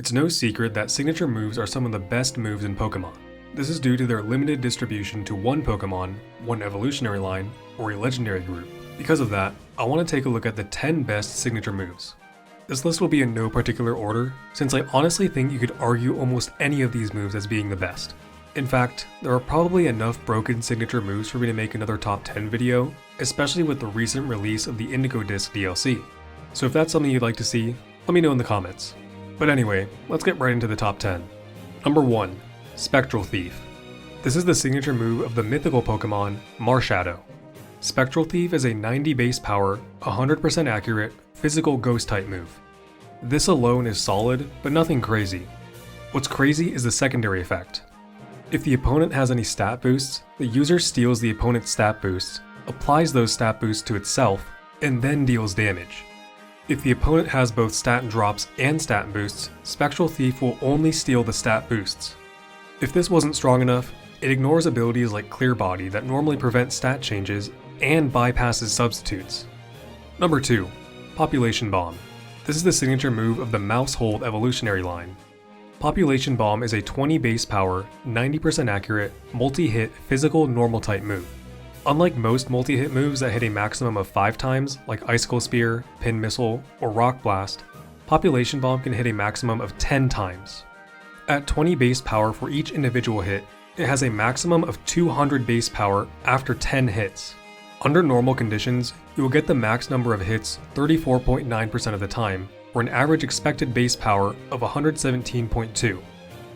It's no secret that signature moves are some of the best moves in Pokémon. This is due to their limited distribution to one Pokémon, one evolutionary line, or a legendary group. Because of that, I want to take a look at the 10 best signature moves. This list will be in no particular order, since I honestly think you could argue almost any of these moves as being the best. In fact, there are probably enough broken signature moves for me to make another top 10 video, especially with the recent release of the Indigo Disc DLC. So if that's something you'd like to see, let me know in the comments. But anyway, let's get right into the top 10. Number 1. Spectral Thief. This is the signature move of the mythical Pokemon, Marshadow. Spectral Thief is a 90 base power, 100% accurate, physical ghost type move. This alone is solid, but nothing crazy. What's crazy is the secondary effect. If the opponent has any stat boosts, the user steals the opponent's stat boosts, applies those stat boosts to itself, and then deals damage. If the opponent has both stat drops and stat boosts, Spectral Thief will only steal the stat boosts. If this wasn't strong enough, it ignores abilities like Clear Body that normally prevent stat changes and bypasses substitutes. Number 2. Population Bomb. This is the signature move of the Mousehold evolutionary line. Population Bomb is a 20 base power, 90% accurate, multi-hit physical normal type move. Unlike most multi-hit moves that hit a maximum of 5 times, like Icicle Spear, Pin Missile, or Rock Blast, Population Bomb can hit a maximum of 10 times. At 20 base power for each individual hit, it has a maximum of 200 base power after 10 hits. Under normal conditions, you will get the max number of hits 34.9% of the time, for an average expected base power of 117.2.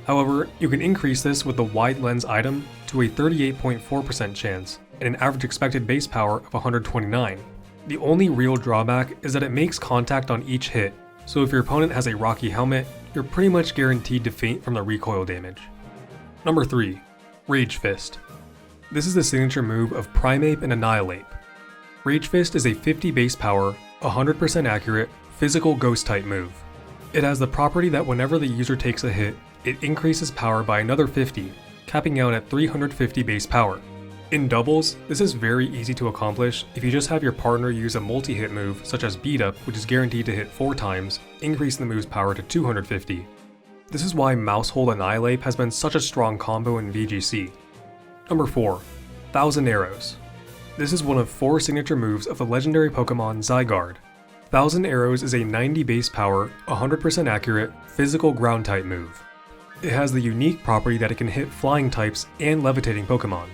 However, you can increase this with the Wide Lens item to a 38.4% chance and an average expected base power of 129. The only real drawback is that it makes contact on each hit, so if your opponent has a rocky helmet, you're pretty much guaranteed to faint from the recoil damage. Number 3. Rage Fist. This is the signature move of Primeape and Annihilape. Rage Fist is a 50 base power, 100% accurate, physical ghost type move. It has the property that whenever the user takes a hit, it increases power by another 50, capping out at 350 base power. In doubles, this is very easy to accomplish if you just have your partner use a multi-hit move such as Beat Up, which is guaranteed to hit 4 times, increasing the move's power to 250. This is why Mousehold Annihilape has been such a strong combo in VGC. Number 4. 1000 Arrows. This is one of 4 signature moves of the legendary Pokemon Zygarde. 1000 Arrows is a 90 base power, 100% accurate, physical ground type move. It has the unique property that it can hit flying types and levitating Pokemon.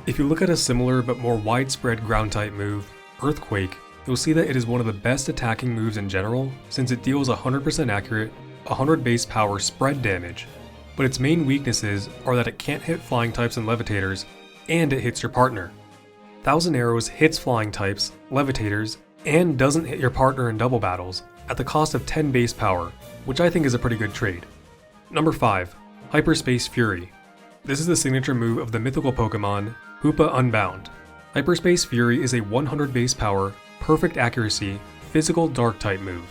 If you look at a similar but more widespread ground type move, Earthquake, you'll see that it is one of the best attacking moves in general since it deals 100% accurate, 100 base power spread damage, but its main weaknesses are that it can't hit flying types and levitators, and it hits your partner. 1000 Arrows hits flying types, levitators, and doesn't hit your partner in double battles at the cost of 10 base power, which I think is a pretty good trade. Number 5. Hyperspace Fury. This is the signature move of the mythical Pokemon, Hoopa Unbound. Hyperspace Fury is a 100 base power, perfect accuracy, physical dark type move.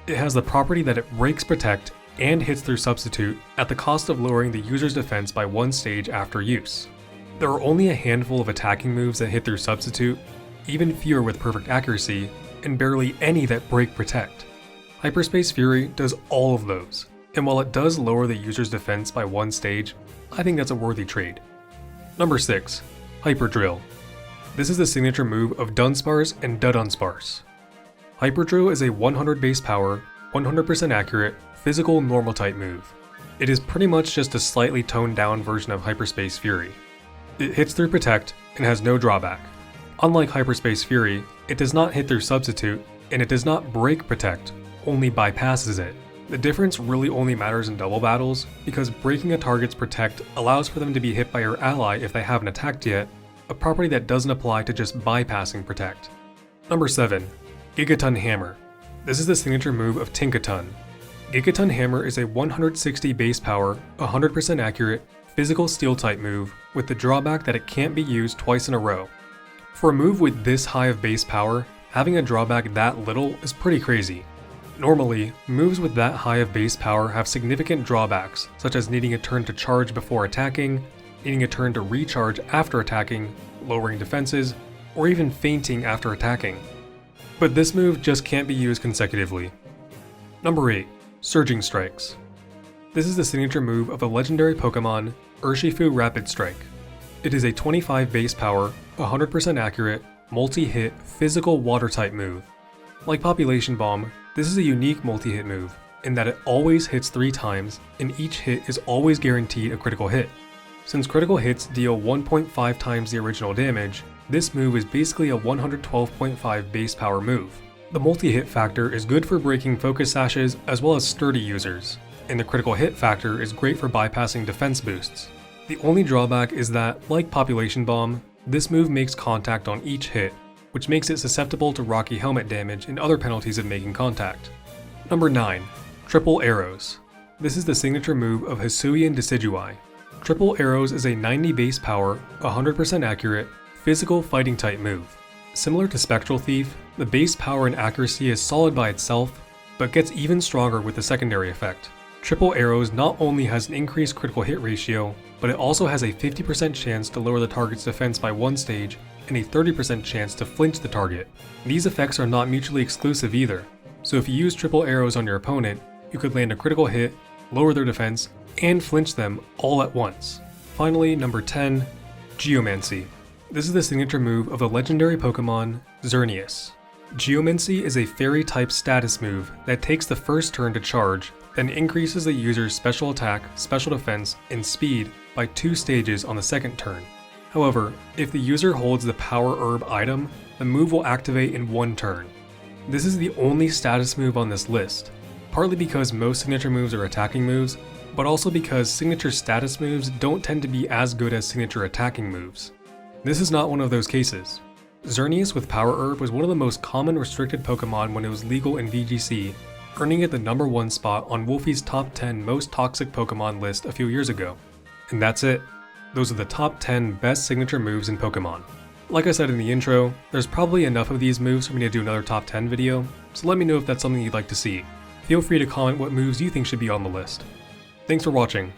It has the property that it breaks protect and hits through substitute at the cost of lowering the user's defense by 1 stage after use. There are only a handful of attacking moves that hit through substitute, even fewer with perfect accuracy, and barely any that break protect. Hyperspace Fury does all of those, and while it does lower the user's defense by 1 stage, I think that's a worthy trade. Number 6. Hyper Drill. This is the signature move of Dunsparce and Dudunsparce. Hyper Drill is a 100 base power, 100% accurate, physical normal type move. It is pretty much just a slightly toned down version of Hyperspace Fury. It hits through protect and has no drawback. Unlike Hyperspace Fury, it does not hit through substitute, and it does not break protect, only bypasses it. The difference really only matters in double battles, because breaking a target's protect allows for them to be hit by your ally if they haven't attacked yet, a property that doesn't apply to just bypassing protect. Number 7. Gigaton Hammer. This is the signature move of Tinkaton. Gigaton Hammer is a 160 base power, 100% accurate, physical steel type move, with the drawback that it can't be used twice in a row. For a move with this high of base power, having a drawback that little is pretty crazy. Normally, moves with that high of base power have significant drawbacks, such as needing a turn to charge before attacking, needing a turn to recharge after attacking, lowering defenses, or even fainting after attacking. But this move just can't be used consecutively. Number 8. Surging Strikes. This is the signature move of the legendary Pokémon Urshifu Rapid Strike. It is a 25 base power, 100% accurate, multi-hit physical water-type move. Like Population Bomb, this is a unique multi-hit move in that it always hits 3 times and each hit is always guaranteed a critical hit. Since critical hits deal 1.5 times the original damage, this move is basically a 112.5 base power move. The multi-hit factor is good for breaking focus sashes as well as sturdy users, and the critical hit factor is great for bypassing defense boosts. The only drawback is that, like Population Bomb, this move makes contact on each hit, which makes it susceptible to Rocky Helmet damage and other penalties of making contact. Number 9. Triple Arrows. This is the signature move of Hisuian Decidueye. Triple Arrows is a 90 base power, 100% accurate, physical fighting type move. Similar to Spectral Thief, the base power and accuracy is solid by itself, but gets even stronger with the secondary effect. Triple Arrows not only has an increased critical hit ratio, but it also has a 50% chance to lower the target's defense by 1 stage and a 30% chance to flinch the target. These effects are not mutually exclusive either, so if you use Triple Arrows on your opponent, you could land a critical hit, lower their defense, and flinch them all at once. Finally, number 10, Geomancy. This is the signature move of the legendary Pokémon Xerneas. Geomancy is a fairy-type status move that takes the first turn to charge, then increases the user's special attack, special defense, and speed by 2 stages on the second turn. However, if the user holds the Power Herb item, the move will activate in 1 turn. This is the only status move on this list, partly because most signature moves are attacking moves, but also because signature status moves don't tend to be as good as signature attacking moves. This is not one of those cases. Xerneas with Power Herb was one of the most common restricted Pokemon when it was legal in VGC, earning it the number 1 spot on Wolfie's top 10 most toxic Pokemon list a few years ago. And that's it. Those are the top 10 best signature moves in Pokemon. Like I said in the intro, there's probably enough of these moves for me to do another top 10 video, so let me know if that's something you'd like to see. Feel free to comment what moves you think should be on the list. Thanks for watching.